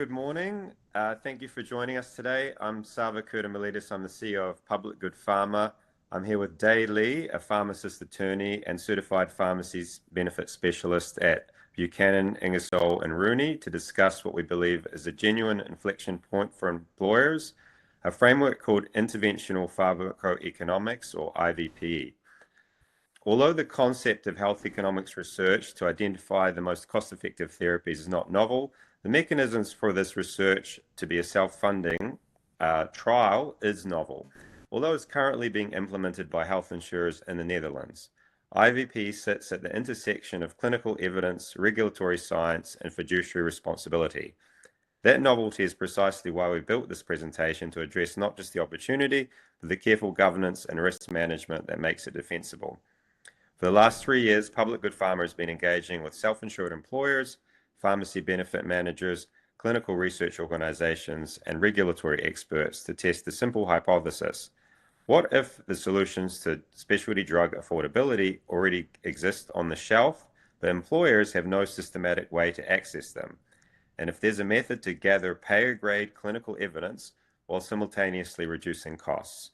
Good morning. Thank you for joining us today. I'm Savva Kerdemelidis. I'm the CEO of Good Pharma. I'm here with Dae Lee, a pharmacist-attorney and certified pharmacies benefit specialist at Buchanan, Ingersoll and Rooney, to discuss what we believe is a genuine inflection point for employers, a framework called Interventional Pharmacoeconomics, or IVPE. Although the concept of health economics research to identify the most cost-effective therapies is not novel, the mechanisms for this research to be a self-funding trial is novel, although it's currently being implemented by health insurers in the Netherlands. IVP sits at the intersection of clinical evidence, regulatory science, and fiduciary responsibility. That novelty is precisely why we built this presentation, to address not just the opportunity, but the careful governance and risk management that makes it defensible. For the last 3 years, Good Pharma has been engaging with self-insured employers, pharmacy benefit managers, clinical research organizations, and regulatory experts to test the simple hypothesis: what if the solutions to specialty drug affordability already exist on the shelf, but employers have no systematic way to access them? And if there's a method to gather payer-grade clinical evidence while simultaneously reducing costs?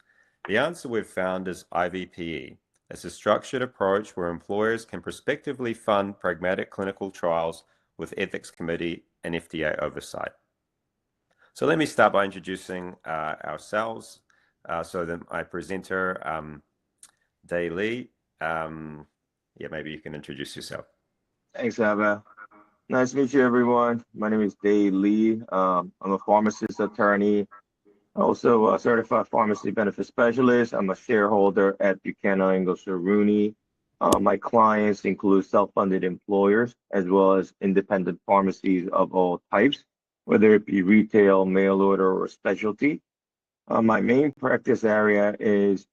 The answer we've found is IVPE. It's a structured approach where employers can prospectively fund pragmatic clinical trials with ethics committee and FDA oversight. So let me start by introducing ourselves. So then my presenter, Dae Lee. Maybe you can introduce yourself. Thanks, Savva. Nice to meet you, everyone. My name is Dae Lee. I'm a pharmacist attorney, also a certified pharmacy benefit specialist. I'm a shareholder at Buchanan, Ingersoll Rooney. My clients include self-funded employers as well as independent pharmacies of all types, whether it be retail, mail order, or specialty. My main practice area is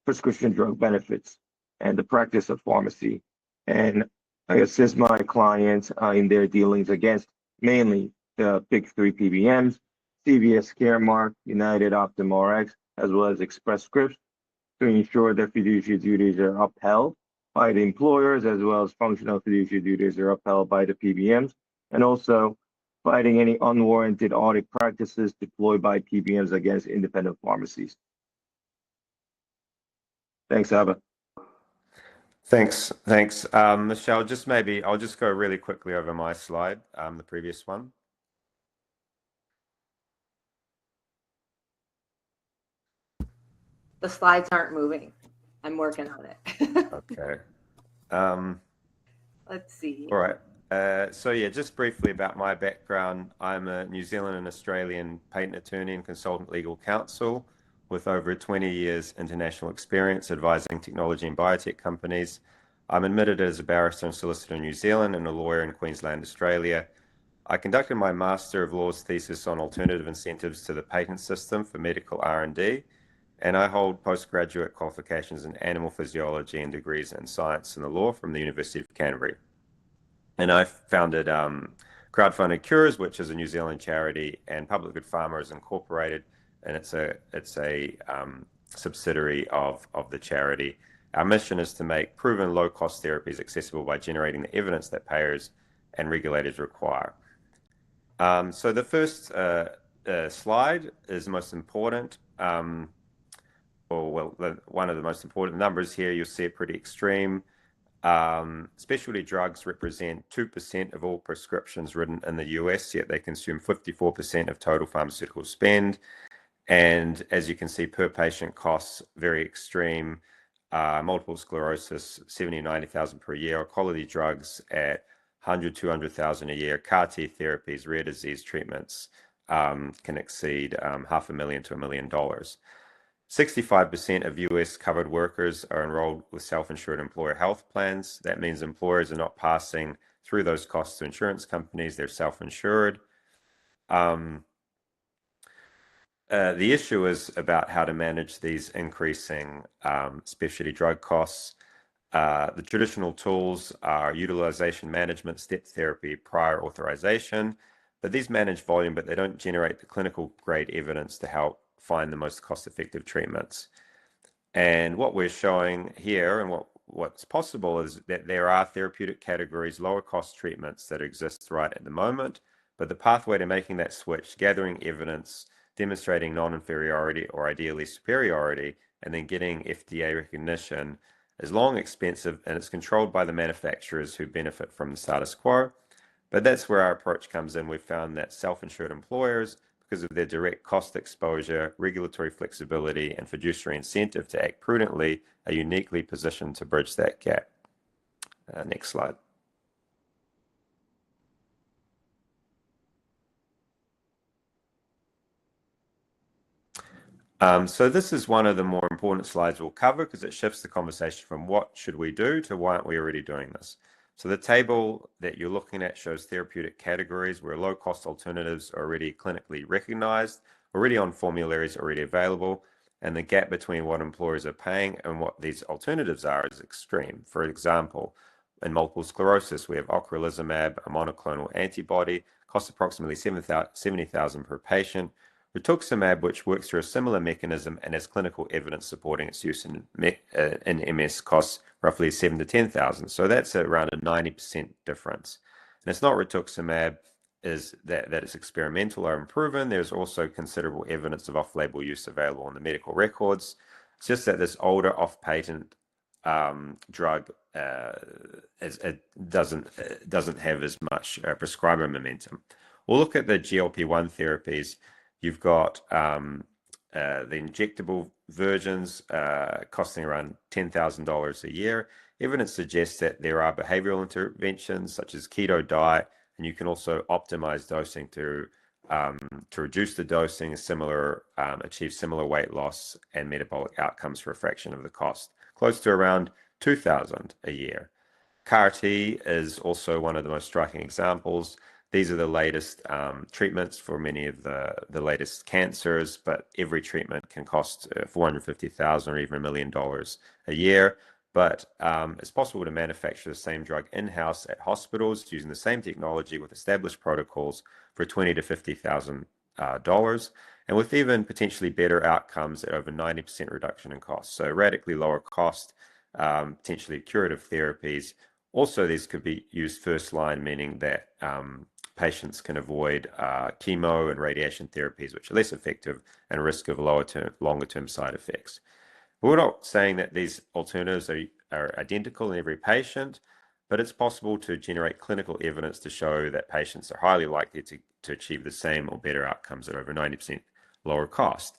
prescription drug benefits and the practice of pharmacy. And I assist my clients in their dealings against mainly the big three PBMs, CVS Caremark, United, Optum Rx, as well as Express Scripts, to ensure that fiduciary duties are upheld by the employers, as well as functional fiduciary duties are upheld by the PBMs, and also fighting any unwarranted audit practices deployed by PBMs against independent pharmacies. Thanks, Savva. Thanks. Michelle, I'll just go really quickly over my slide, the previous one. The slides aren't moving. I'm working on it. Okay. Let's see. All right. Just briefly about my background. I'm a New Zealand and Australian patent attorney and consultant legal counsel with over 20 years international experience advising technology and biotech companies. I'm admitted as a barrister and solicitor in New Zealand and a lawyer in Queensland, Australia. I conducted my Master of Laws thesis on alternative incentives to the patent system for medical R&D, and I hold postgraduate qualifications in animal physiology and degrees in science and the law from the University of Canterbury. And I founded Crowdfunded Cures, which is a New Zealand charity, and Good Pharma is incorporated, and it's a subsidiary of the charity. Our mission is to make proven low-cost therapies accessible by generating the evidence that payers and regulators require. So the first slide is most important. One of the most important numbers here. You'll see it pretty extreme. Specialty drugs represent 2% of all prescriptions written in the US, yet they consume 54% of total pharmaceutical spend. And as you can see, per patient costs very extreme. Multiple sclerosis, 70,000 to 90,000 per year. Oncology drugs at 100,000 to 200,000 a year. CAR T therapies, rare disease treatments can exceed $500,000 to $1 million. 65% of US covered workers are enrolled with self-insured employer health plans. That means employers are not passing through those costs to insurance companies. They're self-insured. The issue is about how to manage these increasing specialty drug costs. The traditional tools are utilization management, step therapy, prior authorization, but these manage volume, but they don't generate the clinical grade evidence to help find the most cost-effective treatments. And what we're showing here and what's possible is that there are therapeutic categories, lower cost treatments that exist right at the moment, But the pathway to making that switch, gathering evidence, demonstrating non-inferiority or ideally superiority, and then getting FDA recognition is long, expensive, and it's controlled by the manufacturers who benefit from the status quo. But that's where our approach comes in. We've found that self-insured employers, because of their direct cost exposure, regulatory flexibility, and fiduciary incentive to act prudently, are uniquely positioned to bridge that gap. Next slide. So this is one of the more important slides we'll cover because it shifts the conversation from what should we do to why aren't we already doing this. So the table that you're looking at shows therapeutic categories where low-cost alternatives are already clinically recognized, already on formularies, already available, and the gap between what employers are paying and what these alternatives are is extreme. For example, in multiple sclerosis, we have ocrelizumab, a monoclonal antibody, costs approximately $70,000 per patient. Rituximab, which works through a similar mechanism and has clinical evidence supporting its use in MS, costs roughly $7,000 to $10,000. So that's around a 90% difference. And it's not rituximab is that it's experimental or unproven. There's also considerable evidence of off-label use available in the medical records. It's just that this older off-patent drug doesn't have as much prescriber momentum. We'll look at the GLP-1 therapies. You've got the injectable versions costing around $10,000 a year. Evidence suggests that there are behavioral interventions such as keto diet, and you can also optimize dosing to reduce the dosing, achieve similar weight loss and metabolic outcomes for a fraction of the cost, close to around $2,000 a year. CAR-T is also one of the most striking examples. These are the latest treatments for many of the latest cancers, but every treatment can cost $450,000 or even $1 million a year. But it's possible to manufacture the same drug in-house at hospitals using the same technology with established protocols for $20,000 to $50,000, and with even potentially better outcomes at over 90% reduction in cost. So radically lower cost, potentially curative therapies. Also, these could be used first line, meaning that patients can avoid chemo and radiation therapies, which are less effective and risk of longer-term side effects. We're not saying that these alternatives are identical in every patient, but it's possible to generate clinical evidence to show that patients are highly likely to achieve the same or better outcomes at over 90% lower cost.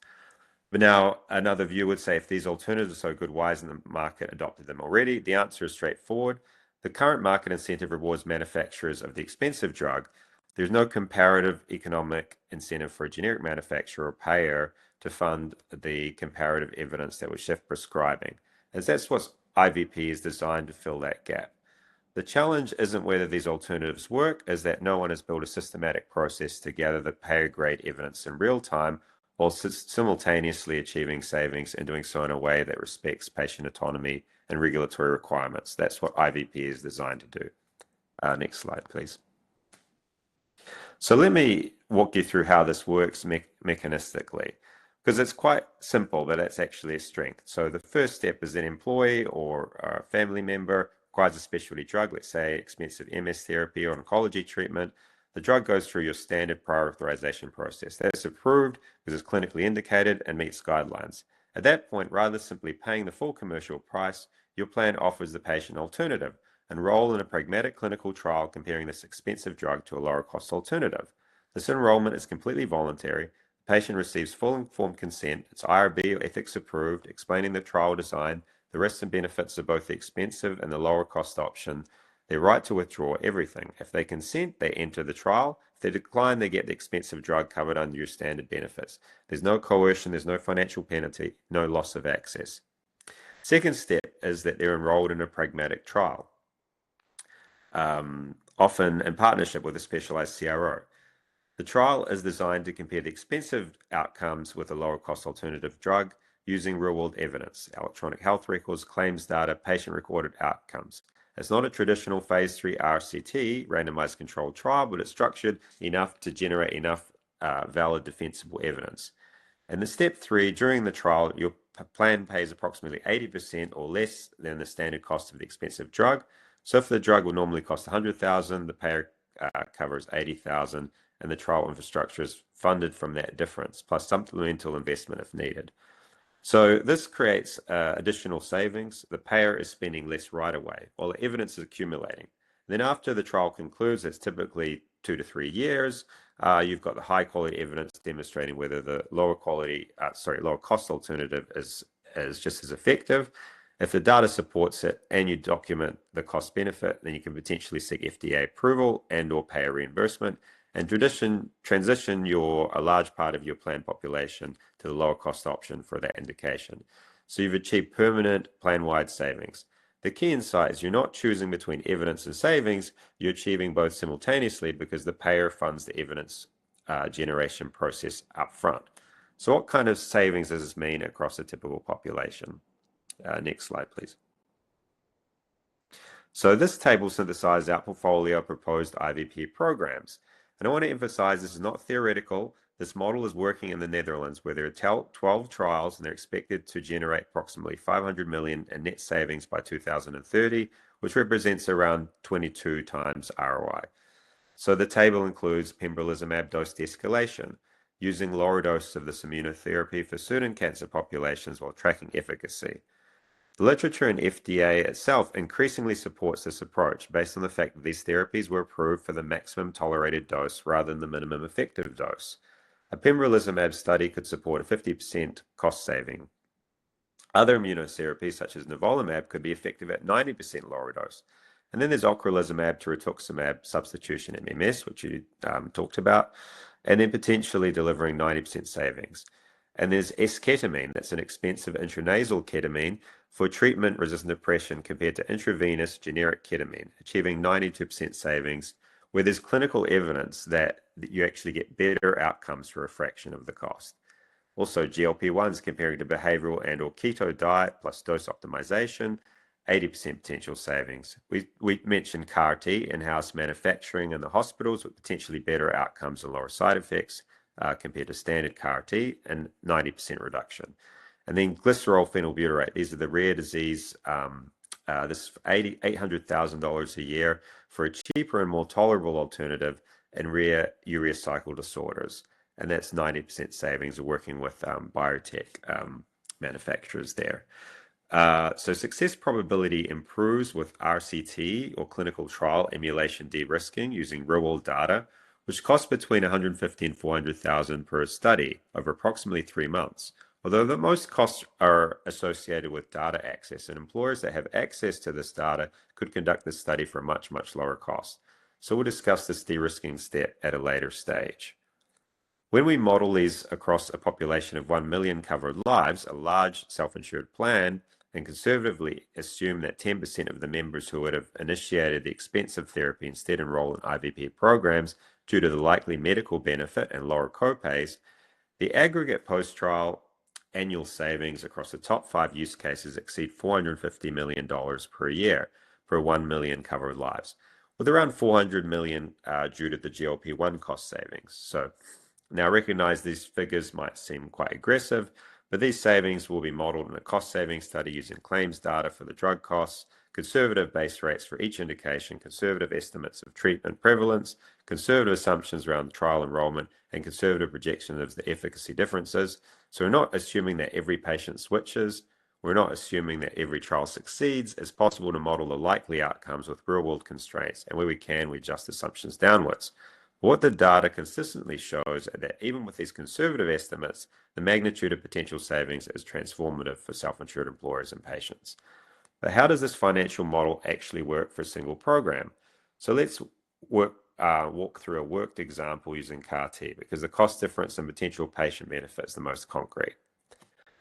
But now another view would say, if these alternatives are so good, why hasn't the market adopted them already? The answer is straightforward. The current market incentive rewards manufacturers of the expensive drug. There's no comparative economic incentive for a generic manufacturer or payer to fund the comparative evidence that would shift prescribing, as that's what IVPE is designed to fill that gap. The challenge isn't whether these alternatives work, is that no one has built a systematic process to gather the payer-grade evidence in real time while simultaneously achieving savings and doing so in a way that respects patient autonomy and regulatory requirements. That's what IVPE is designed to do. Next slide, please. So let me walk you through how this works mechanistically, because it's quite simple, but it's actually a strength. So the first step is an employee or a family member requires a specialty drug, let's say expensive MS therapy or oncology treatment. The drug goes through your standard prior authorization process. That's approved because it's clinically indicated and meets guidelines. At that point, rather than simply paying the full commercial price, your plan offers the patient an alternative. Enroll in a pragmatic clinical trial comparing this expensive drug to a lower cost alternative. This enrollment is completely voluntary. The patient receives full informed consent. It's IRB or ethics approved, explaining the trial design, the risks and benefits of both the expensive and the lower cost option, their right to withdraw, everything. If they consent, they enter the trial. If they decline, they get the expensive drug covered under your standard benefits. There's no coercion, there's no financial penalty, no loss of access. Second step is that they're enrolled in a pragmatic trial, often in partnership with a specialized CRO. The trial is designed to compare the expensive outcomes with a lower cost alternative drug using real-world evidence, electronic health records, claims data, patient-recorded outcomes. It's not a traditional phase 3 RCT, randomized controlled trial, but it's structured enough to generate enough valid defensible evidence. And the step 3, during the trial, your plan pays approximately 80% or less than the standard cost of the expensive drug. So if the drug would normally cost $100,000, the payer covers $80,000, and the trial infrastructure is funded from that difference, plus supplemental investment if needed. So this creates additional savings. The payer is spending less right away while the evidence is accumulating. Then after the trial concludes, it's typically 2 to 3 years. You've got the high quality evidence demonstrating whether the lower cost alternative is just as effective. If the data supports it and you document the cost benefit, then you can potentially seek FDA approval and or payer reimbursement and transition a large part of your plan population to the lower cost option for that indication. So you've achieved permanent plan-wide savings. The key insight is you're not choosing between evidence and savings, you're achieving both simultaneously because the payer funds the evidence generation process up front. So what kind of savings does this mean across a typical population? Next slide, please. So this table synthesizes our portfolio of proposed IVPE programs. And I want to emphasize this is not theoretical. This model is working in the Netherlands where there are 12 trials and they're expected to generate approximately 500 million in net savings by 2030, which represents around 22 times ROI. So the table includes pembrolizumab dose de-escalation, using lower doses of this immunotherapy for certain cancer populations while tracking efficacy. The literature and FDA itself increasingly supports this approach based on the fact that these therapies were approved for the maximum tolerated dose rather than the minimum effective dose. A pembrolizumab study could support a 50% cost saving. Other immunotherapies such as nivolumab could be effective at 90% lower dose. And then there's ocrelizumab to rituximab substitution in MS, which you talked about, and then potentially delivering 90% savings. And there's esketamine, that's an expensive intranasal ketamine for treatment-resistant depression compared to intravenous generic ketamine, achieving 92% savings, where there's clinical evidence that you actually get better outcomes for a fraction of the cost. Also, GLP-1s comparing to behavioral and or keto diet plus dose optimization, 80% potential savings. We mentioned CAR-T, in-house manufacturing in the hospitals with potentially better outcomes and lower side effects compared to standard CAR-T, and 90% reduction. And then glycerol phenylbutyrate. These are the rare disease. This $800,000 a year for a cheaper and more tolerable alternative in rare urea cycle disorders. And that's 90% savings of working with biotech manufacturers there. So success probability improves with RCT or clinical trial emulation de-risking using real-world data, which costs between $150,000 and $400,000 per study over approximately 3 months. Although the most costs are associated with data access, and employers that have access to this data could conduct this study for a much, much lower cost. So we'll discuss this de-risking step at a later stage. When we model these across a population of 1 million covered lives, a large self-insured plan, and conservatively assume that 10% of the members who would have initiated the expensive therapy instead enroll in IVP programs due to the likely medical benefit and lower copays, the aggregate post-trial annual savings across the top 5 use cases exceed $450 million per year per 1 million covered lives, with around 400 million due to the GLP-1 cost savings. So now I recognize these figures might seem quite aggressive, but these savings will be modeled in a cost saving study using claims data for the drug costs, conservative base rates for each indication, conservative estimates of treatment prevalence, conservative assumptions around the trial enrollment, and conservative projections of the efficacy differences. So we're not assuming that every patient switches. We're not assuming that every trial succeeds. It's possible to model the likely outcomes with real-world constraints, and where we can, we adjust assumptions downwards. What the data consistently shows is that even with these conservative estimates, the magnitude of potential savings is transformative for self-insured employers and patients. But how does this financial model actually work for a single program? So let's walk through a worked example using CAR-T, because the cost difference and potential patient benefit is the most concrete.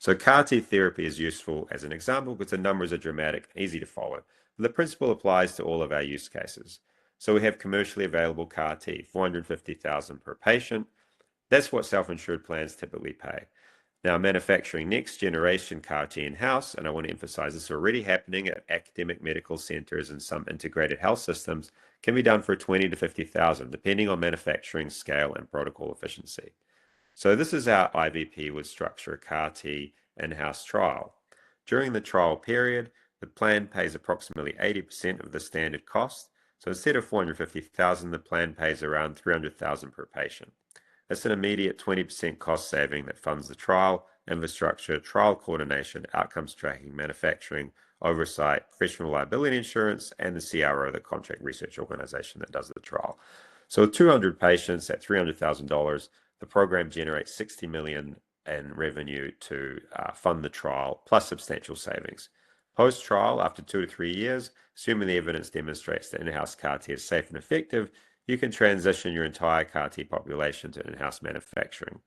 So CAR-T therapy is useful as an example because the numbers are dramatic and easy to follow. But the principle applies to all of our use cases. So we have commercially available CAR-T, $450,000 per patient. That's what self-insured plans typically pay. Now, manufacturing next generation CAR-T in-house, and I want to emphasize this is already happening at academic medical centers and some integrated health systems, can be done for $20,000 to $50,000, depending on manufacturing scale and protocol efficiency. So this is how IVP would structure a CAR-T in-house trial. During the trial period, the plan pays approximately 80% of the standard cost. So instead of $450,000, the plan pays around $300,000 per patient. It's an immediate 20% cost saving that funds the trial, infrastructure, trial coordination, outcomes tracking, manufacturing, oversight, professional liability insurance, and the CRO, the contract research organization that does the trial. So with 200 patients at $300,000, the program generates $60 million in revenue to fund the trial, plus substantial savings. Post-trial, after 2 to 3 years, assuming the evidence demonstrates that in-house CAR-T is safe and effective, you can transition your entire CAR-T population to in-house manufacturing.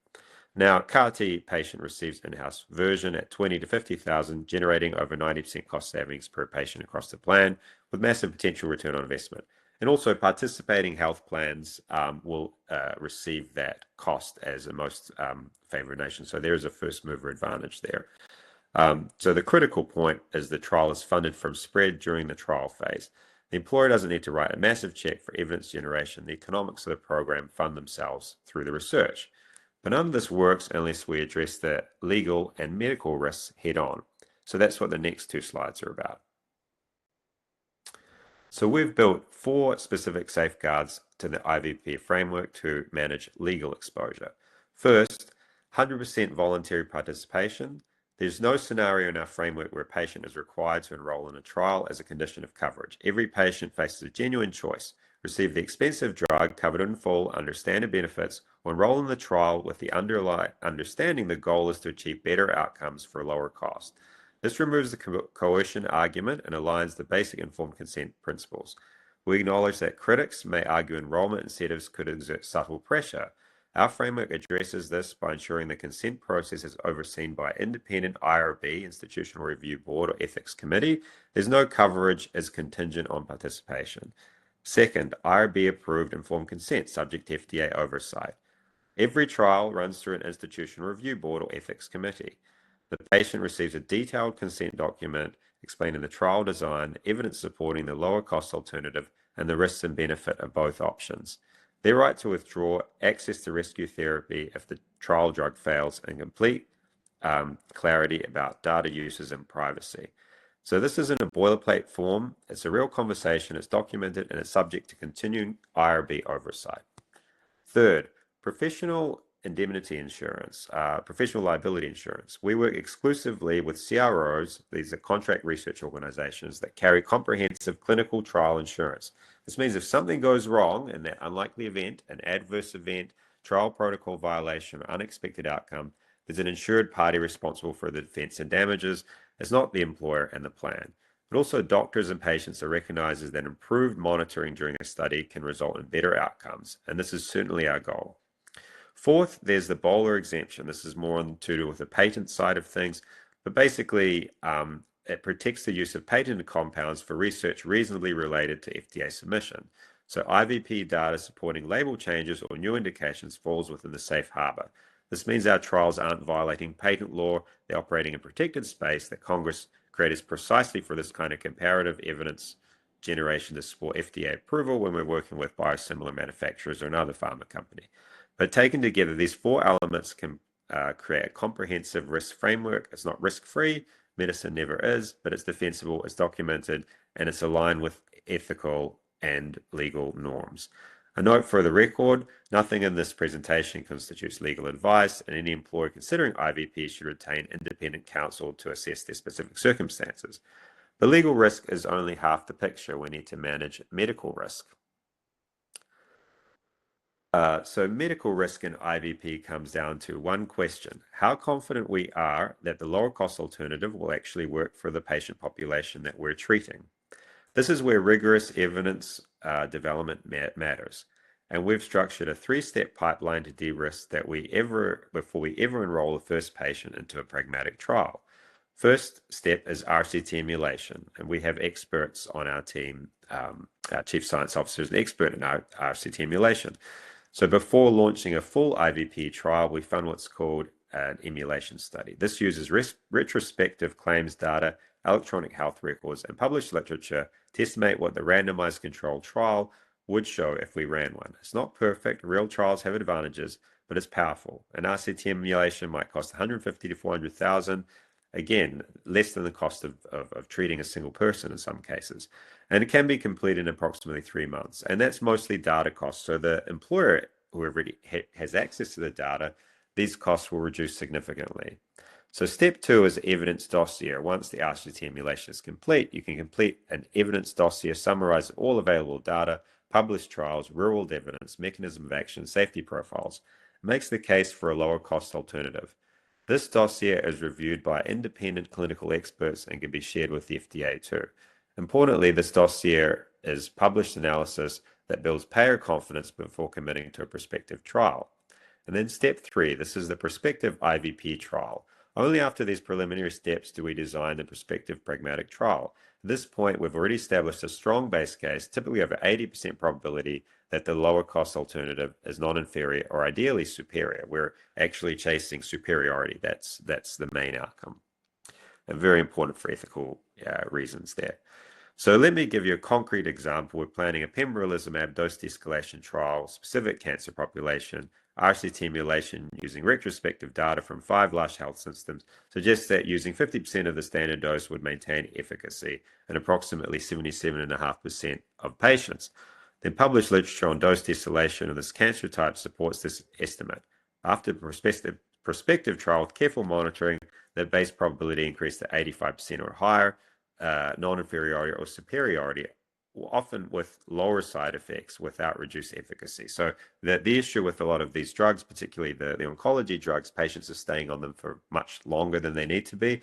Now, CAR-T patient receives in-house version at $20,000 to $50,000, generating over 90% cost savings per patient across the plan, with massive potential return on investment. And also, participating health plans will receive that cost as a most favored nation. So there is a first mover advantage there. So the critical point is the trial is funded from spread during the trial phase. The employer doesn't need to write a massive check for evidence generation. The economics of the program fund themselves through the research. But none of this works unless we address the legal and medical risks head on. So that's what the next 2 slides are about. So we've built 4 specific safeguards to the IVPE framework to manage legal exposure. First, 100% voluntary participation. There's no scenario in our framework where a patient is required to enroll in a trial as a condition of coverage. Every patient faces a genuine choice: receive the expensive drug covered in full under standard benefits, or enroll in the trial with the understanding the goal is to achieve better outcomes for a lower cost. This removes the coercion argument and aligns the basic informed consent principles. We acknowledge that critics may argue enrollment incentives could exert subtle pressure. Our framework addresses this by ensuring the consent process is overseen by an independent IRB, Institutional Review Board, or Ethics Committee. There's no coverage as contingent on participation. Second, IRB-approved informed consent, subject to FDA oversight. Every trial runs through an Institutional Review Board or Ethics Committee. The patient receives a detailed consent document explaining the trial design, evidence supporting the lower cost alternative, and the risks and benefit of both options. Their right to withdraw, access to rescue therapy if the trial drug fails, and complete clarity about data uses and privacy. So this isn't a boilerplate form. It's a real conversation. It's documented and it's subject to continuing IRB oversight. Third, professional indemnity insurance, professional liability insurance. We work exclusively with CROs, these are contract research organizations, that carry comprehensive clinical trial insurance. This means if something goes wrong in that unlikely event, an adverse event, trial protocol violation, or unexpected outcome, there's an insured party responsible for the defense and damages. It's not the employer and the plan. But also doctors and patients are recognized that improved monitoring during a study can result in better outcomes, and this is certainly our goal. Fourth, there's the bowler exemption. This is more to do with the patent side of things, but basically it protects the use of patented compounds for research reasonably related to FDA submission. So IVP data supporting label changes or new indications falls within the safe harbor. This means our trials aren't violating patent law. They're operating in a protected space that Congress created precisely for this kind of comparative evidence generation to support FDA approval when we're working with biosimilar manufacturers or another pharma company. But taken together, these 4 elements can create a comprehensive risk framework. It's not risk-free. Medicine never is, but it's defensible, it's documented, and it's aligned with ethical and legal norms. A note for the record, nothing in this presentation constitutes legal advice, and any employer considering IVP should retain independent counsel to assess their specific circumstances. The legal risk is only half the picture. We need to manage medical risk. So medical risk in IVP comes down to one question: how confident we are that the lower cost alternative will actually work for the patient population that we're treating. This is where rigorous evidence development matters. And we've structured a 3-step pipeline to de-risk that before we ever enroll the first patient into a pragmatic trial. First step is RCT emulation, and we have experts on our team. Our chief science officer is an expert in our RCT emulation. So before launching a full IVP trial, we fund what's called an emulation study. This uses retrospective claims data, electronic health records, and published literature to estimate what the randomized controlled trial would show if we ran one. It's not perfect. Real trials have advantages, but it's powerful. An RCT emulation might cost $150,000 to $400,000. Again, less than the cost of treating a single person in some cases. And it can be completed in approximately 3 months. And that's mostly data costs. So the employer, whoever has access to the data, these costs will reduce significantly. So step 2 is evidence dossier. Once the RCT emulation is complete, you can complete an evidence dossier, summarize all available data, published trials, real-world evidence, mechanism of action, safety profiles. It makes the case for a lower cost alternative. This dossier is reviewed by independent clinical experts and can be shared with the FDA too. Importantly, this dossier is published analysis that builds payer confidence before committing to a prospective trial. And then step 3, this is the prospective IVP trial. Only after these preliminary steps do we design the prospective pragmatic trial. At this point, we've already established a strong base case, typically over 80% probability that the lower cost alternative is non-inferior or ideally superior. We're actually chasing superiority. That's the main outcome. And very important for ethical reasons there. So let me give you a concrete example. We're planning a pembrolizumab dose de-escalation trial, specific cancer population. RCT emulation using retrospective data from 5 large health systems suggests that using 50% of the standard dose would maintain efficacy in approximately 77.5% of patients. Then published literature on dose de-escalation of this cancer type supports this estimate. After the prospective trial with careful monitoring, the base probability increased to 85% or higher, non-inferiority or superiority, often with lower side effects without reduced efficacy. So the issue with a lot of these drugs, particularly the oncology drugs, patients are staying on them for much longer than they need to be.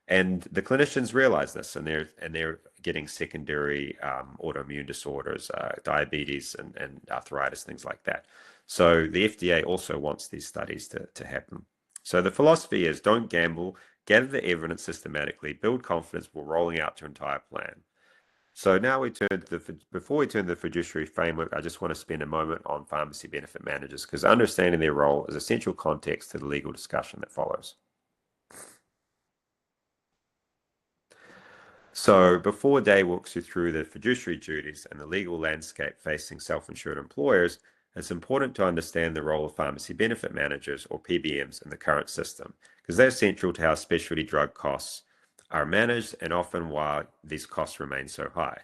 And the clinicians realize this, and they're getting secondary autoimmune disorders, diabetes and arthritis, things like that. So the FDA also wants these studies to happen. So the philosophy is don't gamble, gather the evidence systematically, build confidence before rolling out your entire plan. So now before we turn to the fiduciary framework, I just want to spend a moment on pharmacy benefit managers because understanding their role is essential context to the legal discussion that follows. So before Day walks you through the fiduciary duties and the legal landscape facing self-insured employers, it's important to understand the role of pharmacy benefit managers or PBMs in the current system because they're central to how specialty drug costs are managed and often why these costs remain so high.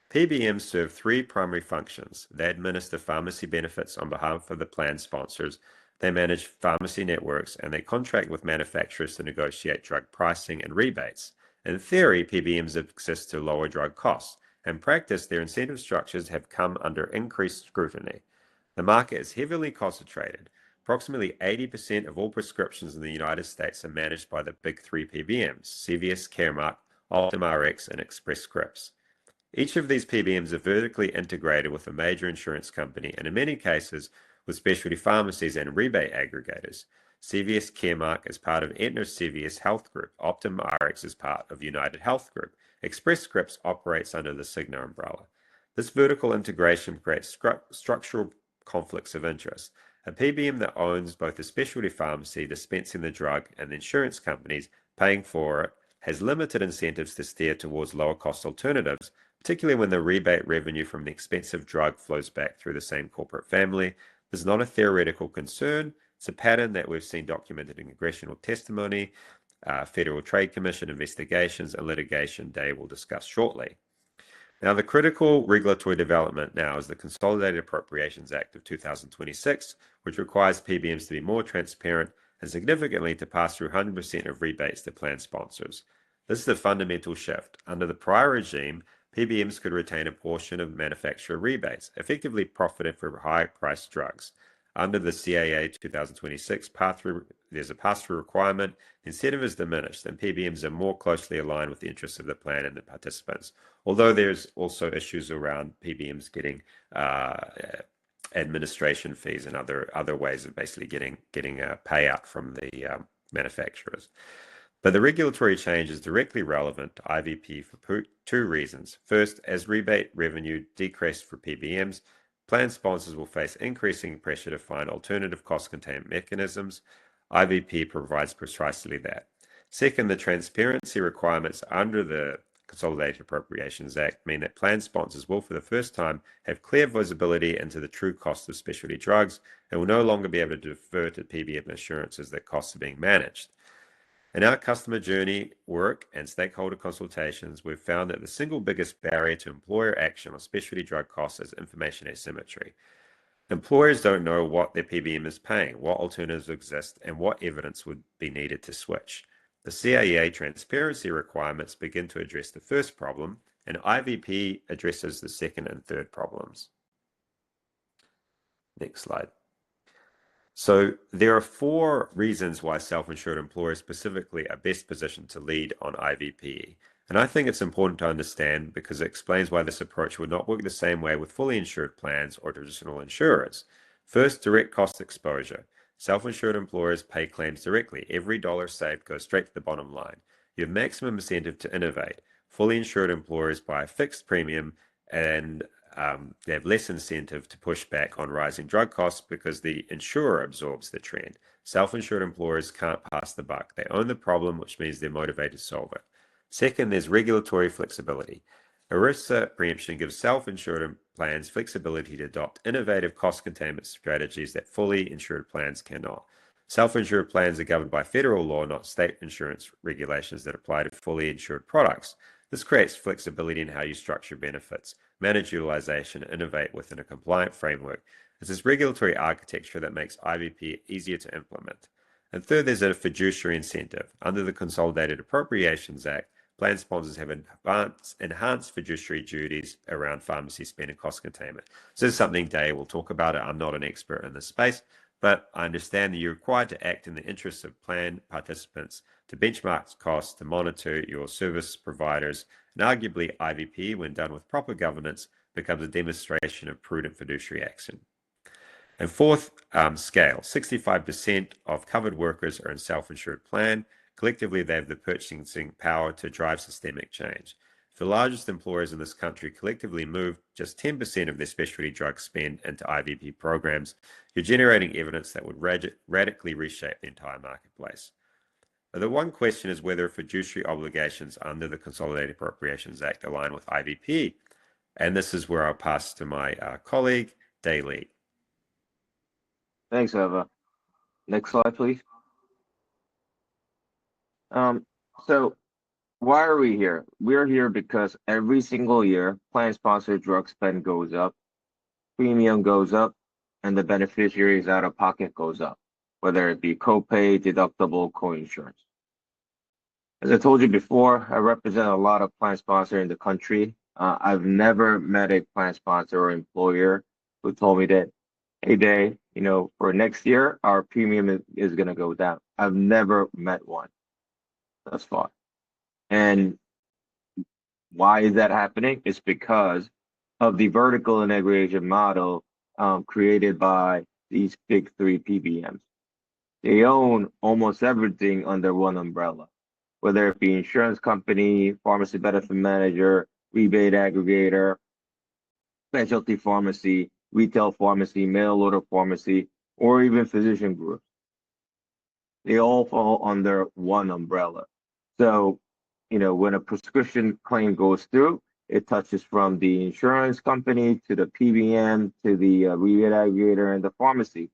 PBMs serve 3 primary functions. They administer pharmacy benefits on behalf of the plan sponsors, they manage pharmacy networks, and they contract with manufacturers to negotiate drug pricing and rebates. In theory, PBMs have access to lower drug costs. In practice, their incentive structures have come under increased scrutiny. The market is heavily concentrated. Approximately 80% of all prescriptions in the United States are managed by the big 3 PBMs, CVS Caremark, Optum Rx, and Express Scripts. Each of these PBMs are vertically integrated with a major insurance company, and in many cases, with specialty pharmacies and rebate aggregators. CVS Caremark is part of Aetna's CVS Health Group. Optum Rx is part of United Health Group. Express Scripts operates under the Cigna umbrella. This vertical integration creates structural conflicts of interest. A PBM that owns both the specialty pharmacy dispensing the drug and the insurance companies paying for it has limited incentives to steer towards lower cost alternatives, particularly when the rebate revenue from the expensive drug flows back through the same corporate family. This is not a theoretical concern. It's a pattern that we've seen documented in congressional testimony, Federal Trade Commission investigations, and litigation Day will discuss shortly. Now, the critical regulatory development now is the Consolidated Appropriations Act of 2026, which requires PBMs to be more transparent and significantly to pass through 100% of rebates to plan sponsors. This is a fundamental shift. Under the prior regime, PBMs could retain a portion of manufacturer rebates, effectively profiting for high-priced drugs. Under the CAA 2026 there's a pass-through requirement. Incentive is diminished, and PBMs are more closely aligned with the interests of the plan and the participants. Although there's also issues around PBMs getting administration fees and other ways of basically getting a payout from the manufacturers. But the regulatory change is directly relevant to IVP for 2 reasons. First, as rebate revenue decreased for PBMs, plan sponsors will face increasing pressure to find alternative cost containment mechanisms. IVP provides precisely that. Second, the transparency requirements under the Consolidated Appropriations Act mean that plan sponsors will, for the first time, have clear visibility into the true cost of specialty drugs and will no longer be able to defer to PBM assurances that costs are being managed. In our customer journey work and stakeholder consultations, we've found that the single biggest barrier to employer action on specialty drug costs is information asymmetry. Employers don't know what their PBM is paying, what alternatives exist, and what evidence would be needed to switch. The CAEA transparency requirements begin to address the first problem, and IVPE addresses the second and third problems. Next slide. So there are 4 reasons why self-insured employers specifically are best positioned to lead on IVPE. And I think it's important to understand because it explains why this approach would not work the same way with fully insured plans or traditional insurers. First, direct cost exposure. Self-insured employers pay claims directly. Every dollar saved goes straight to the bottom line. You have maximum incentive to innovate. Fully insured employers buy a fixed premium and they have less incentive to push back on rising drug costs because the insurer absorbs the trend. Self-insured employers can't pass the buck. They own the problem, which means they're motivated to solve it. Second, there's regulatory flexibility. ERISA preemption gives self-insured plans flexibility to adopt innovative cost containment strategies that fully insured plans cannot. Self-insured plans are governed by federal law, not state insurance regulations that apply to fully insured products. This creates flexibility in how you structure benefits, manage utilization, and innovate within a compliant framework. It's this regulatory architecture that makes IVP easier to implement. And third, there's a fiduciary incentive. Under the Consolidated Appropriations Act, plan sponsors have enhanced fiduciary duties around pharmacy spend and cost containment. So this is something Dave will talk about. I'm not an expert in this space, but I understand that you're required to act in the interests of plan participants, to benchmark costs, to monitor your service providers, and arguably IVP, when done with proper governance, becomes a demonstration of prudent fiduciary action. And fourth, scale. 65% of covered workers are in self-insured plan. Collectively, they have the purchasing power to drive systemic change. If the largest employers in this country collectively move just 10% of their specialty drug spend into IVP programs, you're generating evidence that would radically reshape the entire marketplace. But the one question is whether fiduciary obligations under the Consolidated Appropriations Act align with IVP. And this is where I'll pass to my colleague, Day Lee. Thanks, Eva. Next slide, please. So why are we here? We're here because every single year, plan-sponsored drug spend goes up, premium goes up, and the beneficiary's out-of-pocket goes up, whether it be copay, deductible, co-insurance. As I told you before, I represent a lot of plan sponsors in the country. I've never met a plan sponsor or employer who told me that, hey, Dave, for next year, our premium is going to go down. I've never met one thus far. And why is that happening? It's because of the vertical integration model created by these big 3 PBMs. They own almost everything under one umbrella, whether it be insurance company, pharmacy benefit manager, rebate aggregator, specialty pharmacy, retail pharmacy, mail order pharmacy, or even physician groups. They all fall under one umbrella. So, when a prescription claim goes through, it touches from the insurance company to the PBM to the rebate aggregator and the pharmacy.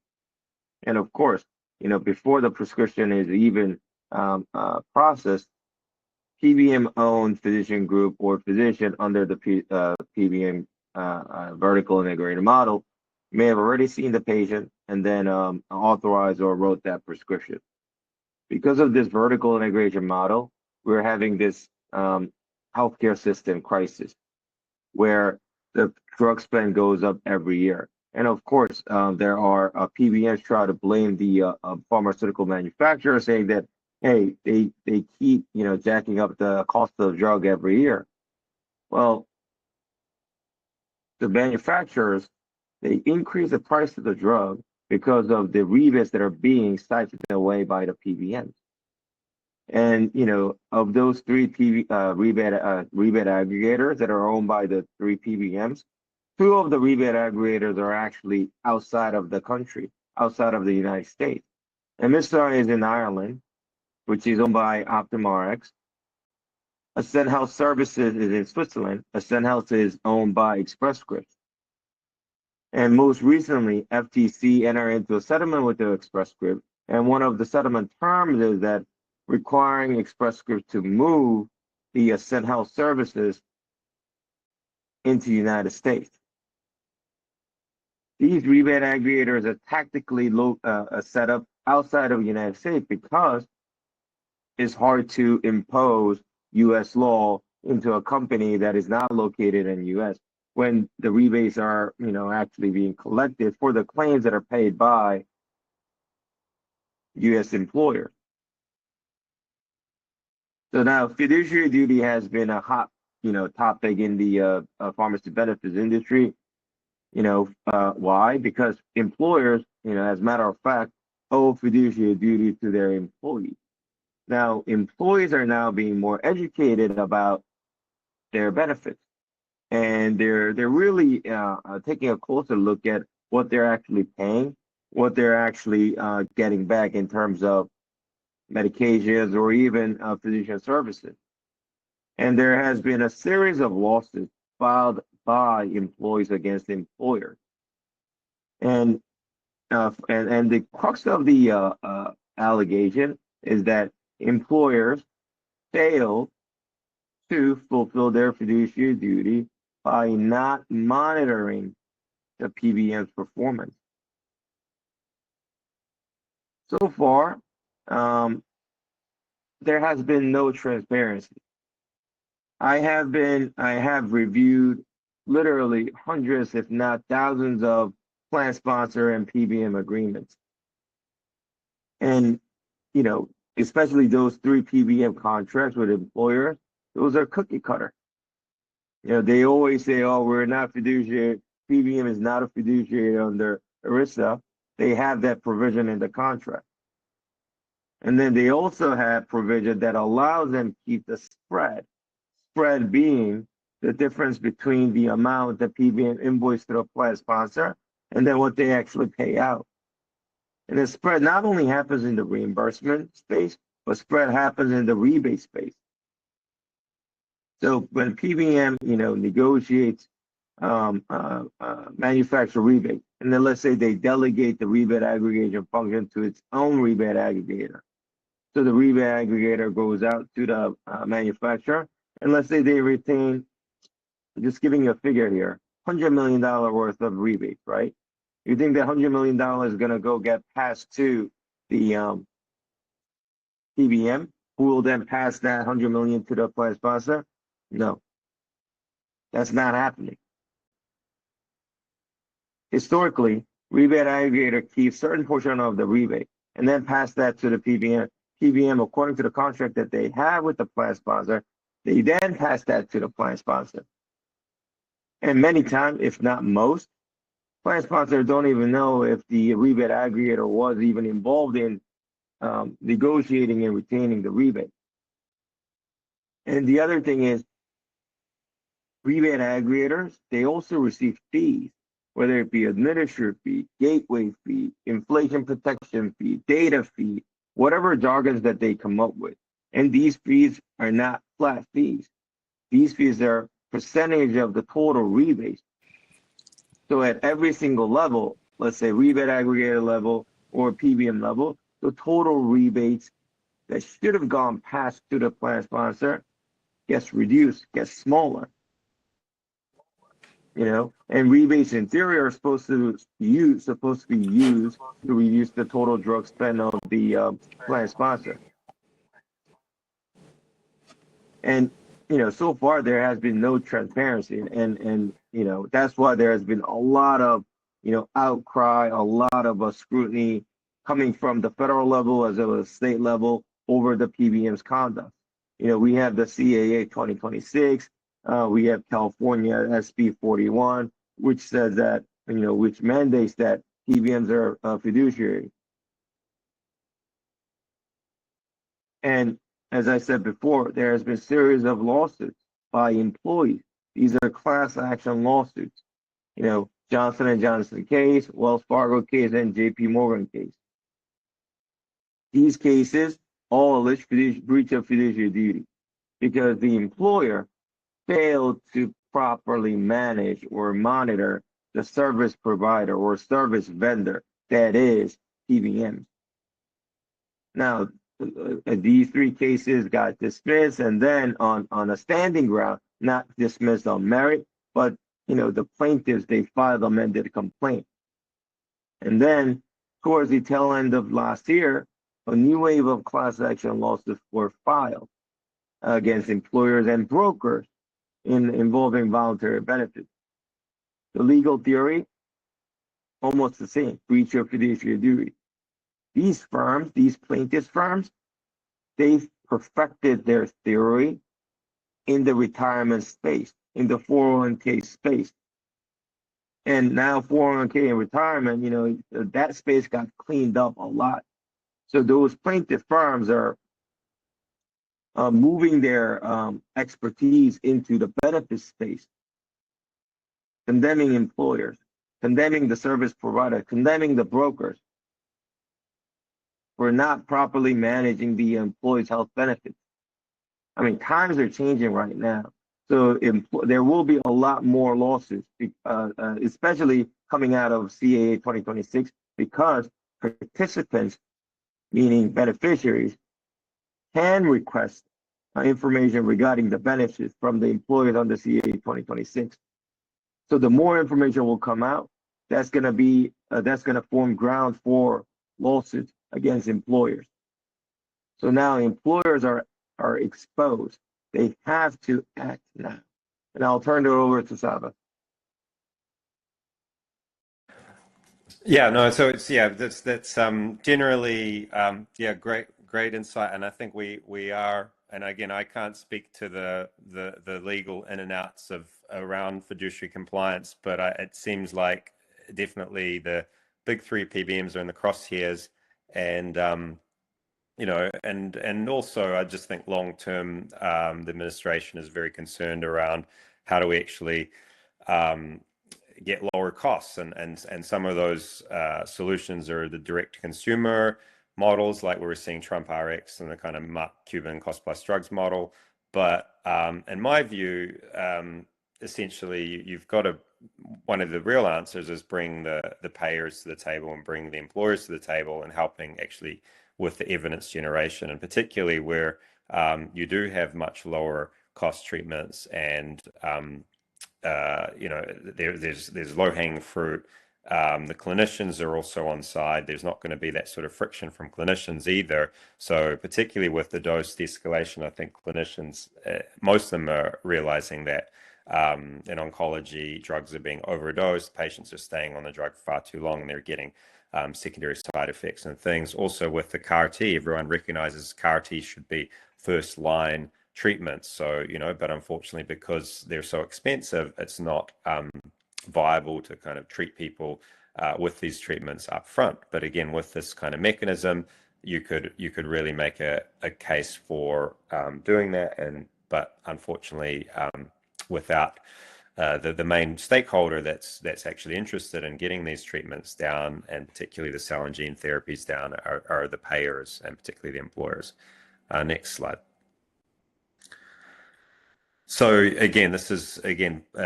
And of course, before the prescription is even processed, PBM-owned physician group or physician under the PBM vertical integrated model may have already seen the patient and then authorized or wrote that prescription. Because of this vertical integration model, we're having this healthcare system crisis where the drug spend goes up every year. And of course, there are PBMs try to blame the pharmaceutical manufacturer, saying that, hey, they keep jacking up the cost of the drug every year. Well, the manufacturers, they increase the price of the drug because of the rebates that are being siphoned away by the PBMs. And of those 3 rebate aggregators that are owned by the 3 PBMs, 2 of the rebate aggregators are actually outside of the country, outside of the United States. And Mr. is in Ireland, which is owned by OptumRx. Ascend Health Services is in Switzerland. Ascend Health is owned by Express Scripts. And most recently, FTC entered into a settlement with the Express Scripts. And one of the settlement terms is that requiring Express Scripts to move the Ascent Health services into the United States. These rebate aggregators are tactically set up outside of the United States because it's hard to impose U.S. law into a company that is not located in the U.S. when the rebates are, actually being collected for the claims that are paid by U.S. employers. So now fiduciary duty has been a hot, topic in the pharmacy benefits industry. Why? Because employers, as a matter of fact, owe fiduciary duty to their employees. Now, employees are now being more educated about their benefits, and they're really taking a closer look at what they're actually paying, what they're actually getting back in terms of medications or even physician services. And there has been a series of lawsuits filed by employees against employers. And the crux of the allegation is that employers fail to fulfill their fiduciary duty by not monitoring the PBM's performance. So far, there has been no transparency. I have reviewed literally hundreds, if not thousands, of plan sponsor and PBM agreements. And, especially those 3 PBM contracts with employers, those are cookie cutter. They always say, oh, we're not fiduciary. PBM is not a fiduciary under ERISA. They have that provision in the contract. And then they also have provision that allows them to keep the spread being the difference between the amount that PBM invoiced to the plan sponsor and then what they actually pay out. And the spread not only happens in the reimbursement space, but spread happens in the rebate space. So when PBM, negotiates manufacturer rebate, and then let's say they delegate the rebate aggregation function to its own rebate aggregator. So the rebate aggregator goes out to the manufacturer, and let's say they retain, just giving you a figure here, $100 million worth of rebates, right? You think that $100 million is going to go get passed to the PBM, who will then pass that $100 million to the plan sponsor? No, that's not happening. Historically, rebate aggregator keeps certain portion of the rebate and then pass that to the PBM. PBM, according to the contract that they have with the plan sponsor, they then pass that to the plan sponsor. And many times, if not most, plan sponsors don't even know if the rebate aggregator was even involved in negotiating and retaining the rebate. And the other thing is, rebate aggregators, they also receive fees, whether it be administrative fee, gateway fee, inflation protection fee, data fee, whatever jargons that they come up with. And these fees are not flat fees. These fees are percentage of the total rebate. So at every single level, let's say rebate aggregator level or PBM level, the total rebates that should have gone past to the plan sponsor gets reduced, gets smaller. And rebates in theory are supposed to be used to reduce the total drug spend of the plan sponsor. And so far there has been no transparency, and that's why there has been a lot of outcry, a lot of scrutiny coming from the federal level as well as state level over the PBM's conduct. We have the CAA 2026. We have California SB 41, which says that, which mandates that PBMs are fiduciary. And as I said before, there has been a series of lawsuits by employees. These are class action lawsuits. Johnson & Johnson case, Wells Fargo case, and JP Morgan case. These cases all allege breach of fiduciary duty because the employer failed to properly manage or monitor the service provider or service vendor that is PBM. Now, these three cases got dismissed, and then on a standing ground, not dismissed on merit, but the plaintiffs, they filed amended complaint. And then towards the tail end of last year, a new wave of class action lawsuits were filed against employers and brokers involving voluntary benefits. The legal theory, almost the same, breach of fiduciary duty. These firms, these plaintiffs' firms, they've perfected their theory in the retirement space, in the 401k space. And now 401k and retirement, that space got cleaned up a lot. So those plaintiff firms are moving their expertise into the benefit space, condemning employers, condemning the service provider, condemning the brokers for not properly managing the employees' health benefits. I mean, times are changing right now. So there will be a lot more lawsuits, especially coming out of CAA 2026, because participants, meaning beneficiaries, can request information regarding the benefits from the employers under CAA 2026. So the more information will come out, that's going to form ground for lawsuits against employers. So now employers are exposed. They have to act now. And I'll turn it over to Savva. Yeah, no, so it's that's generally great insight, and I think we are, and again, I can't speak to the legal in and outs of around fiduciary compliance, but it seems like definitely the big three PBMs are in the crosshairs, and and also I just think long term the administration is very concerned around how do we actually get lower costs, and some of those solutions are the direct consumer models, like we were seeing Trump RX and the kind of Mark Cuban cost plus drugs model. But in my view, essentially you've got to, one of the real answers is bring the payers to the table and bring the employers to the table, and helping actually with the evidence generation, and particularly where you do have much lower cost treatments, and there's low-hanging fruit. The clinicians are also on side. There's not going to be that sort of friction from clinicians either. So particularly with the dose de-escalation, I think clinicians, most of them are realizing that in oncology, drugs are being overdosed. Patients are staying on the drug far too long, and they're getting secondary side effects and things. Also with the CAR T, everyone recognizes CAR T should be first line treatments. So, but unfortunately, because they're so expensive, it's not viable to kind of treat people with these treatments up front. But again, with this kind of mechanism, you could really make a case for doing that. But unfortunately, without the main stakeholder that's actually interested in getting these treatments down, and particularly the cell and gene therapies down, are the payers, and particularly the employers. Next slide. So again, this is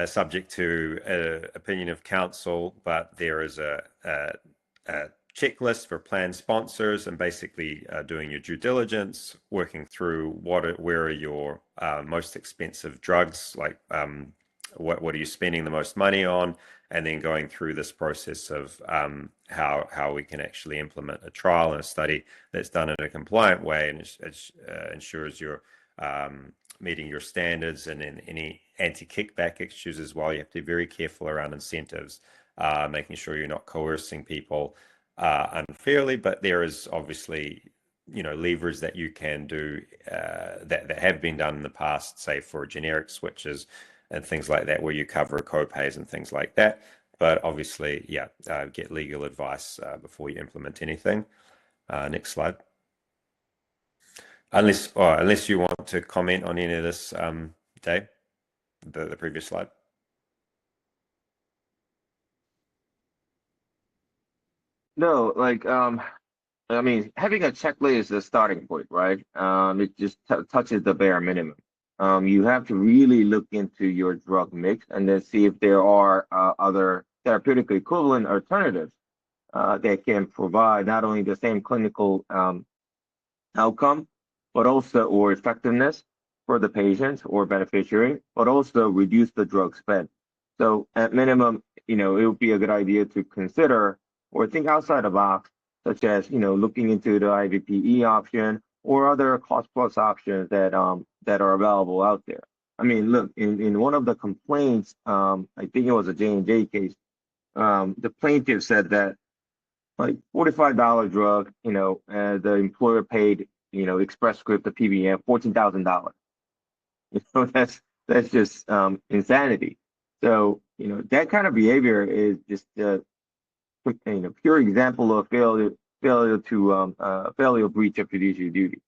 subject to opinion of counsel, but there is a checklist for plan sponsors, and basically doing your due diligence, working through where are your most expensive drugs, like what are you spending the most money on, and then going through this process of how we can actually implement a trial and a study that's done in a compliant way, and ensures you're meeting your standards, and then any anti-kickback issues as well. You have to be very careful around incentives, making sure you're not coercing people unfairly. But there is obviously, levers that you can do that have been done in the past, say for generic switches and things like that, where you cover co-pays and things like that. But obviously, get legal advice before you implement anything. Next slide. Unless you want to comment on any of this, Dave, the previous slide. No, I mean, having a checklist is a starting point, right? It just touches the bare minimum. You have to really look into your drug mix and then see if there are other therapeutic equivalent alternatives that can provide not only the same clinical outcome, but also or effectiveness for the patient or beneficiary, but also reduce the drug spend. So at minimum, it would be a good idea to consider or think outside the box, such as looking into the IVPE option or other cost plus options that are available out there. I mean, look, in one of the complaints, I think it was a J&J case, the plaintiff said that like $45 drug, the employer paid, Express Script, the PBM, $14,000. That's just insanity. So, that kind of behavior is just pure example of failure breach of fiduciary duty.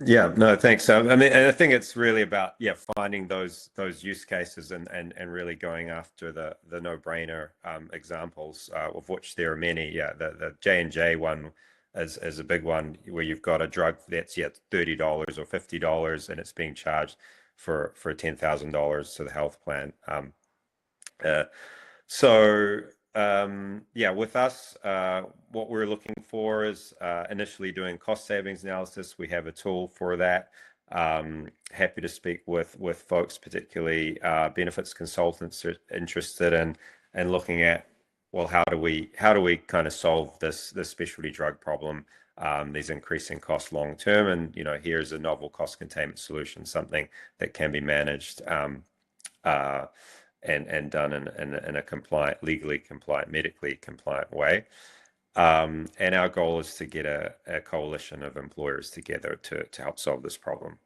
Yeah, no, thanks. So, I mean, and I think it's really about finding those use cases and really going after the no-brainer examples, of which there are many. Yeah, the J&J one is a big one where you've got a drug that's $30 or $50 and it's being charged for $10,000 to the health plan. With us, what we're looking for is initially doing cost savings analysis. We have a tool for that. Happy to speak with folks, particularly benefits consultants are interested in looking at, well, how do we kind of solve this specialty drug problem, these increasing costs long term, and here's a novel cost containment solution, something that can be managed. And done in a compliant, legally compliant, medically compliant way. And our goal is to get a coalition of employers together to help solve this problem.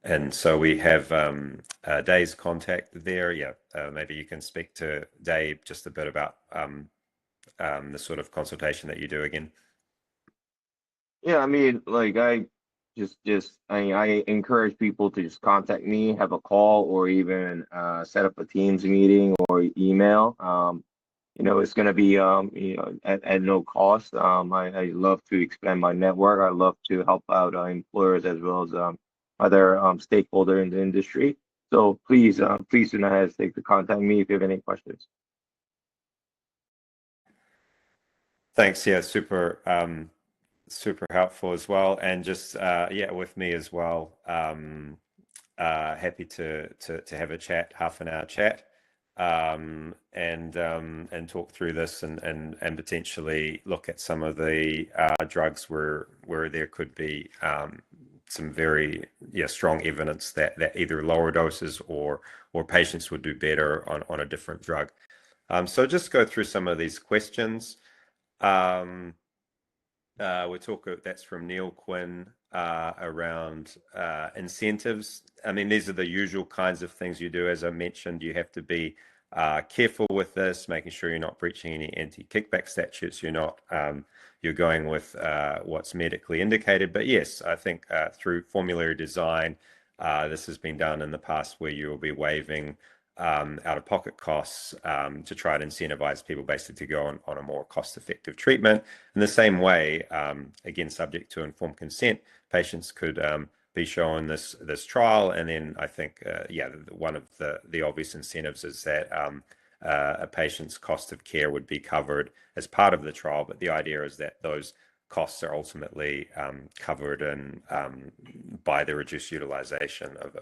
And so we have Dave's contact there. Yeah, maybe you can speak to Dave just a bit about the sort of consultation that you do again. Yeah, I mean, like I encourage people to just contact me, have a call, or even set up a Teams meeting or email. It's going to be at no cost. I love to expand my network. I love to help out employers as well as other stakeholders in the industry. So please do not hesitate to contact me if you have any questions. Thanks. Yeah, super helpful as well, and just with me as well. Happy to have a chat, half an hour chat, and talk through this and potentially look at some of the drugs where there could be some very strong evidence that either lower doses or patients would do better on a different drug. So just go through some of these questions. That's from Neil Quinn around incentives. I mean, these are the usual kinds of things you do. As I mentioned, you have to be careful with this, making sure you're not breaching any anti-kickback statutes. You're going with what's medically indicated. But yes, I think through formulary design, this has been done in the past where you will be waiving out-of-pocket costs to try to incentivize people basically to go on a more cost-effective treatment. In the same way, again, subject to informed consent, patients could be shown this trial, and then I think one of the obvious incentives is that a patient's cost of care would be covered as part of the trial, but the idea is that those costs are ultimately covered by the reduced utilization of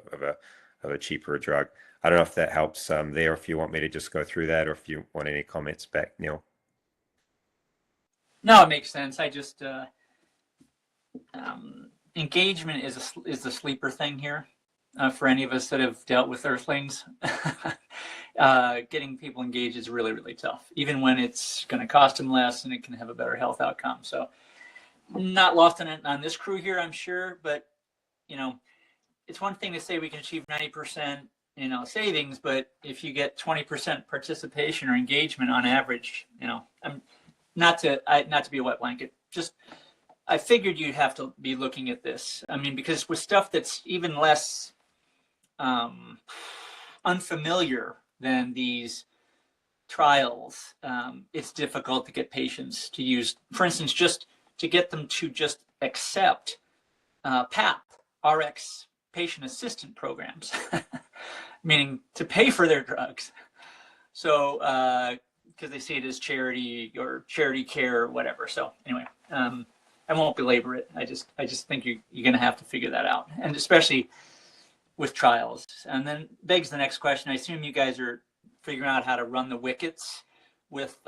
a cheaper drug. I don't know if that helps there, if you want me to just go through that, or if you want any comments back, Neil. No, it makes sense. I just engagement is the sleeper thing here for any of us that have dealt with Earthlings. Getting people engaged is really, really tough, even when it's going to cost them less and it can have a better health outcome. So not lost on this crew here, I'm sure, but it's one thing to say we can achieve 90% savings, but if you get 20% participation or engagement on average, I'm not to be a wet blanket, just I figured you'd have to be looking at this. I mean, because with stuff that's even less unfamiliar than these trials, it's difficult to get patients to use, for instance, just to get them to just accept PAP, RX patient assistant programs, meaning to pay for their drugs. So because they see it as charity or charity care or whatever. So anyway, I won't belabor it. I just think you're going to have to figure that out, and especially with trials. And then begs the next question. I assume you guys are figuring out how to run the wickets with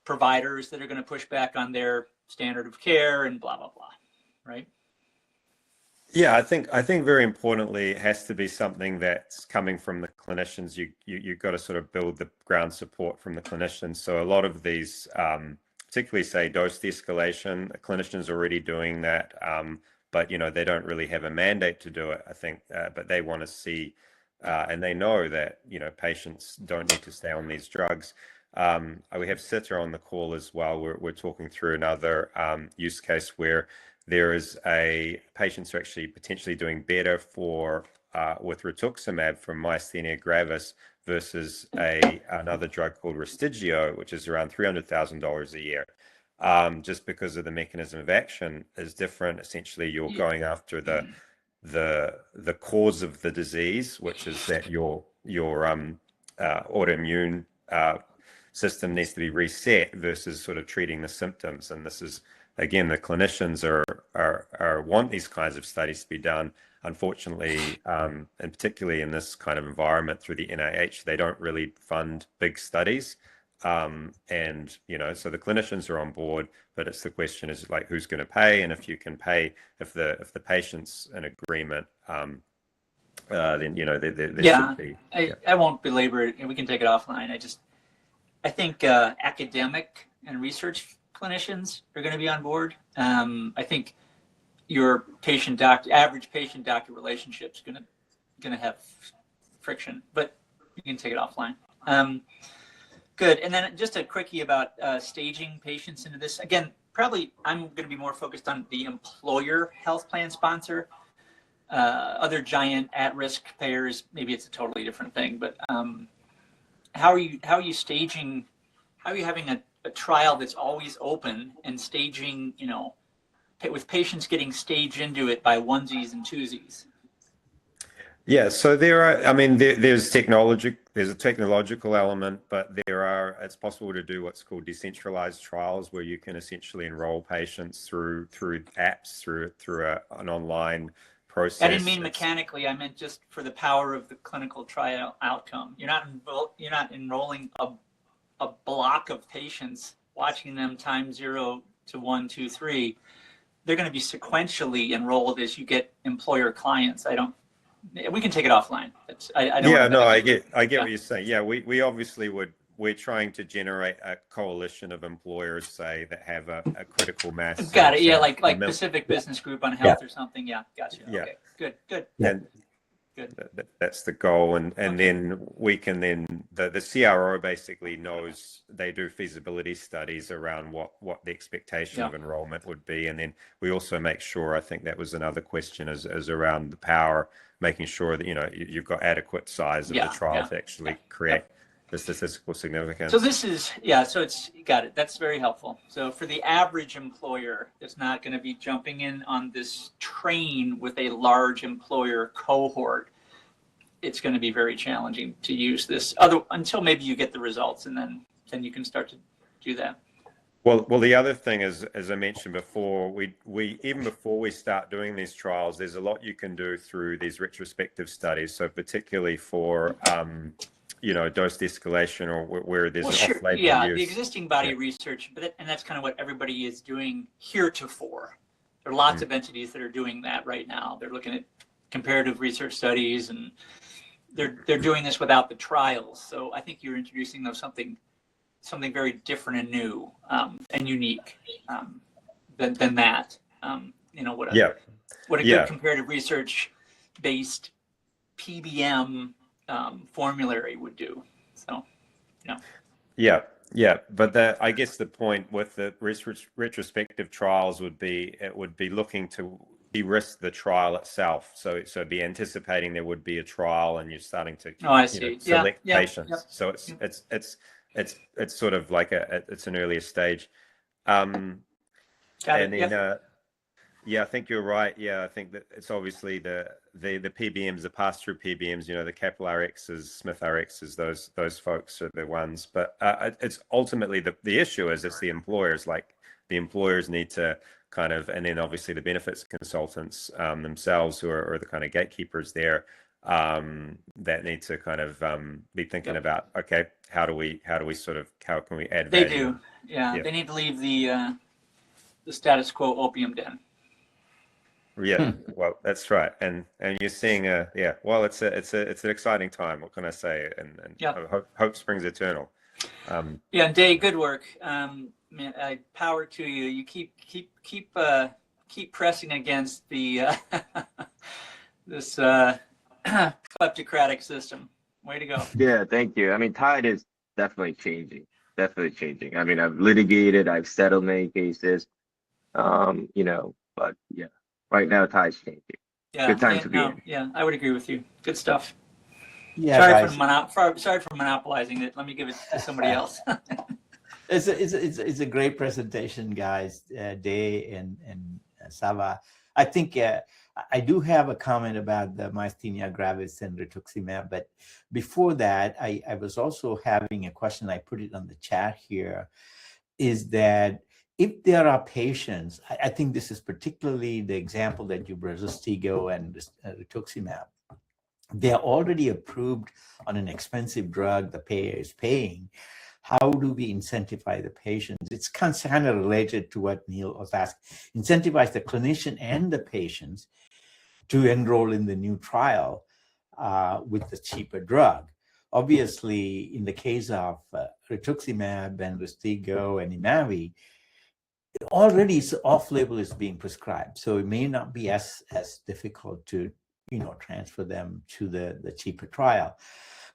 providers that are going to push back on their standard of care and blah blah blah, right? Yeah, I think very importantly, it has to be something that's coming from the clinicians. You've got to sort of build the ground support from the clinicians. So a lot of these, particularly say dose de-escalation, the clinicians are already doing that, but they don't really have a mandate to do it. I think, but they want to see, and they know that patients don't need to stay on these drugs. We have Sita on the call as well. We're talking through another use case where there is a patients are actually potentially doing better with rituximab for myasthenia gravis versus another drug called Restigio, which is around $300,000 a year. Just because of the mechanism of action is different. Essentially, you're going after the cause of the disease, which is that your autoimmune system needs to be reset versus sort of treating the symptoms. And this is, again, the clinicians want these kinds of studies to be done. Unfortunately, and particularly in this kind of environment through the NIH, they don't really fund big studies. So the clinicians are on board, but it's the question is like, who's going to pay? And if you can pay, if the patient's in agreement, then, there should be. I won't belabor it, and we can take it offline. I think academic and research clinicians are going to be on board. I think your average patient-doctor relationship is going to have friction, but you can take it offline. Good. And then just a quickie about staging patients into this. Again, probably I'm going to be more focused on the employer health plan sponsor. Other giant at-risk payers, maybe it's a totally different thing. But how are you staging? How are you having a trial that's always open and staging, with patients getting staged into it by onesies and twosies? Yeah, so there's a technological element, but it's possible to do what's called decentralized trials where you can essentially enroll patients through apps, through an online process. I didn't mean mechanically. I meant just for the power of the clinical trial outcome. You're not enrolling a block of patients, watching them time 0 to 1, 2, 3. They're going to be sequentially enrolled as you get employer clients. We can take it offline. I get what you're saying. Yeah, we obviously we're trying to generate a coalition of employers, say, that have a critical mass. Got it. Yeah, like Pacific Business Group on health or something. Yeah, gotcha. Yeah. Okay, good. And good. That's the goal, and then we can the CRO basically knows they do feasibility studies around what the expectation of enrollment would be, and then we also make sure. I think that was another question is around the power, making sure that you've got adequate size of the trial to actually create the statistical significance. So this is so it's got it. That's very helpful. So for the average employer that's not going to be jumping in on this train with a large employer cohort, it's going to be very challenging to use this until maybe you get the results, and then you can start to do that. Well, the other thing is, as I mentioned before, we even before we start doing these trials, there's a lot you can do through these retrospective studies. So particularly for dose de-escalation or where there's an off-label use. The existing body research, and that's kind of what everybody is doing heretofore. There are lots of entities that are doing that right now. They're looking at comparative research studies, and they're doing this without the trials. So I think you're introducing something very different and new and unique than that. What a good comparative research based PBM formulary would do. So, but I guess the point with the retrospective trials would be looking to de-risk the trial itself. So be anticipating there would be a trial, and you're starting to select patients. Yep. So it's sort of like it's an earlier stage. I think you're right. Yeah, I think that it's obviously the the PBMs, the pass-through PBMs, the Capital RXs, Smith RXs, those folks are the ones. But it's ultimately the issue is it's the employers. Like the employers need to kind of, and then obviously the benefits consultants themselves who are the kind of gatekeepers there that need to kind of be thinking about, okay, how can we add value? They do, yeah. They need to leave the status quo opium den. Yeah, well, that's right, and you're seeing well, it's an exciting time. What can I say? And hope springs eternal. Yeah, Dave, good work. Man, power to you. You keep pressing against the this kleptocratic system. Way to go. Yeah, thank you. I mean, tide is definitely changing. I mean, I've litigated, I've settled many cases, but yeah, right now tide's changing. Yeah, good time to be in. Yeah, I would agree with you. Good stuff. Yeah, sorry for monopolizing it. Let me give it to somebody else. It's a great presentation, guys. Day and Savva. I think I do have a comment about the myasthenia gravis and rituximab, but before that, I was also having a question. I put it on the chat here. Is that if there are patients, I think this is particularly the example that you brought, Rystiggo and rituximab. They're already approved on an expensive drug the payer is paying. How do we incentivize the patients? It's kind of related to what Neil was asking. Incentivize the clinician and the patients to enroll in the new trial with the cheaper drug. Obviously, in the case of rituximab and Rystiggo and Imavi, already off-label is being prescribed, so it may not be as difficult to transfer them to the cheaper trial.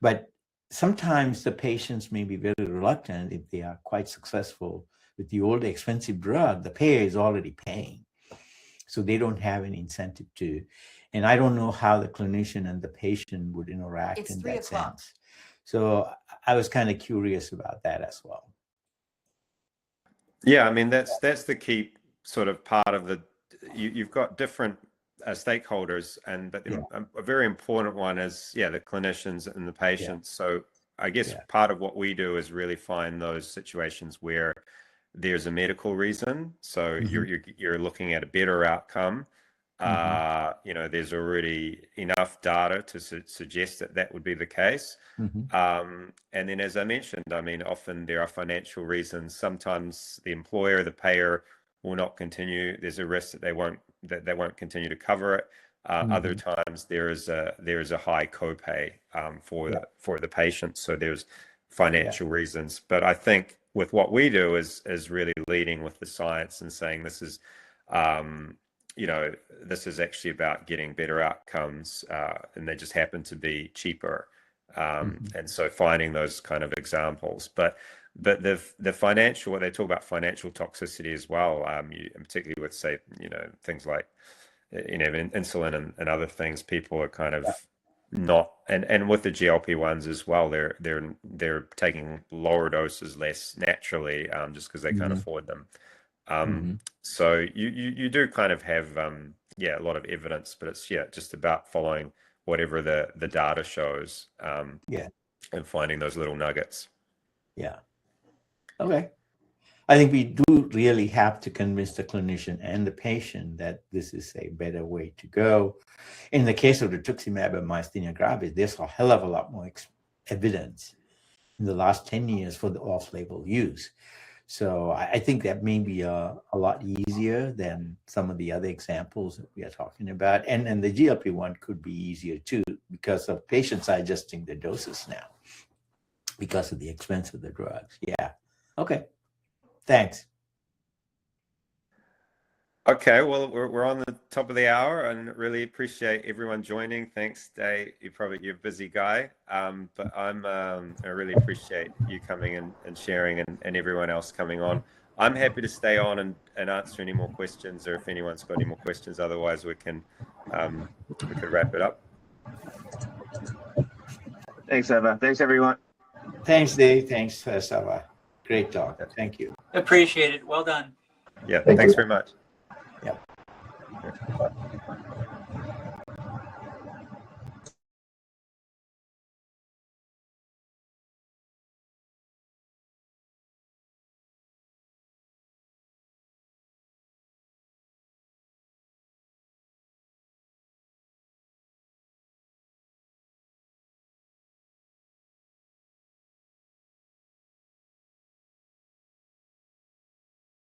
But sometimes the patients may be very reluctant if they are quite successful with the old expensive drug. The payer is already paying, so they don't have an incentive to. And I don't know how the clinician and the patient would interact in that sense. So I was kind of curious about that as well. Yeah, I mean that's the key sort of part of you've got different stakeholders, but a very important one is the clinicians and the patients. So I guess part of what we do is really find those situations where there's a medical reason. So you're looking at a better outcome. There's already enough data to suggest that would be the case. And then, as I mentioned, I mean, often there are financial reasons. Sometimes the employer, the payer, will not continue. There's a risk that they won't continue to cover it. Other times there is a high copay for the patient. So there's financial reasons. But I think with what we do is really leading with the science and saying this is this is actually about getting better outcomes, and they just happen to be cheaper. And so finding those kind of examples, but the financial, when they talk about financial toxicity as well, particularly with things like insulin and other things, people are kind of not, and with the GLP-1s as well, they're taking lower doses less naturally, just because they can't afford them. So you do kind of have a lot of evidence, but it's just about following whatever the data shows, and finding those little nuggets. Okay. I think we do really have to convince the clinician and the patient that this is a better way to go. In the case of rituximab and myasthenia gravis, there's a hell of a lot more evidence in the last 10 years for the off-label use. So I think that may be a lot easier than some of the other examples that we are talking about. And the GLP-1 could be easier too, because of patients are adjusting their doses now because of the expense of the drugs. Yeah. Okay. Thanks. Okay, well, we're on the top of the hour, and really appreciate everyone joining. Thanks, Dave. You're a busy guy, but I really appreciate you coming and sharing, and everyone else coming on. I'm happy to stay on and answer any more questions, or if anyone's got any more questions. Otherwise, we could wrap it up. Thanks, Savva. Thanks, everyone. Thanks, Dave. Thanks, Savva. Great talk. Thank you. Appreciate it. Well done. Yeah, thanks very much. Yep.